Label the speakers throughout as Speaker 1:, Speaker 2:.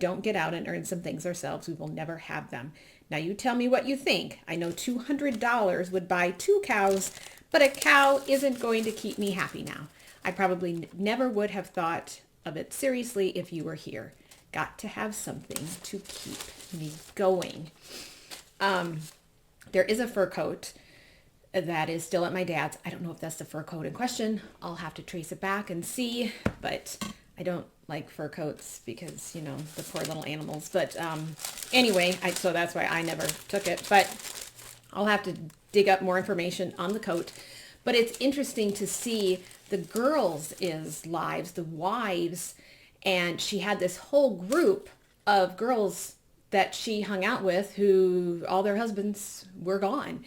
Speaker 1: don't get out and earn some things ourselves, we will never have them. Now you tell me what you think. I know $200 would buy 2 cows, but a cow isn't going to keep me happy now. I probably never would have thought of it seriously if you were here. Got to have something to keep me going. There is a fur coat that is still at my dad's. I don't know if that's the fur coat in question. I'll have to trace it back and see, but I don't like fur coats because, you know, the poor little animals. But anyway, so that's why I never took it. But I'll have to dig up more information on the coat. But it's interesting to see the girls' lives, the wives, and she had this whole group of girls that she hung out with who all their husbands were gone.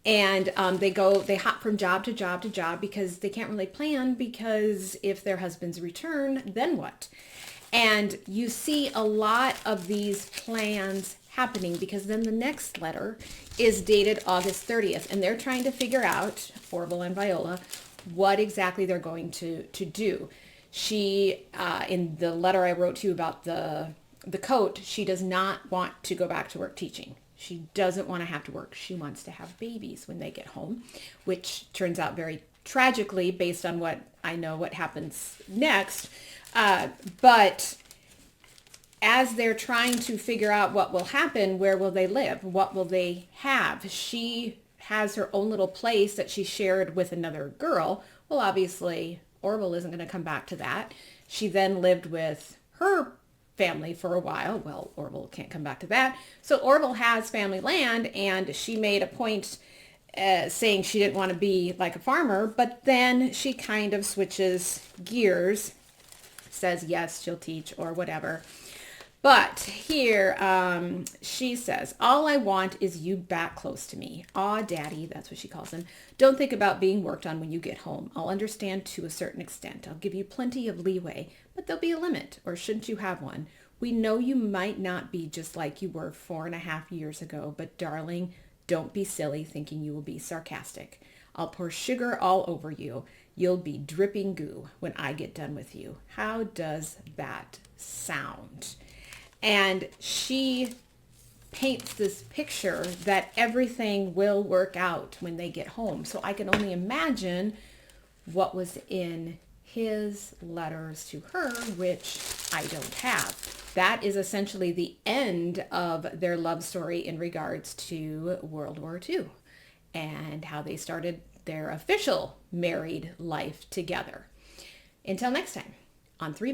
Speaker 1: And they hop from job to job to job because they can't really plan, because if their husbands return, then what? And you see a lot of these plans happening, because then the next letter is dated August 30th, and they're trying to figure out, Orville and Viola, what exactly they're going to do. She, in the letter I wrote to you about the coat, she does not want to go back to work teaching. She doesn't want to have to work. She wants to have babies when they get home, which turns out very tragically based on what I know what happens next. But as they're trying to figure out what will happen, where will they live? What will they have? She has her own little place that she shared with another girl. Well, obviously, Orville isn't going to come back to that. She then lived with her family for a while. Well, Orville can't come back to that. So Orville has family land, and she made a point saying she didn't want to be like a farmer, but then she kind of switches gears, says yes, she'll teach or whatever. But here she says, all I want is you back close to me. Aw, Daddy, that's what she calls him. Don't think about being worked on when you get home. I'll understand to a certain extent. I'll give you plenty of leeway, but there'll be a limit, or shouldn't you have one? We know you might not be just like you were 4.5 years ago, but darling, don't be silly thinking you will be sarcastic. I'll pour sugar all over you. You'll be dripping goo when I get done with you. How does that sound? And she paints this picture that everything will work out when they get home. So I can only imagine what was in his letters to her, which I don't have. That is essentially the end of their love story in regards to World War II and how they started their official married life together. Until next time, on 3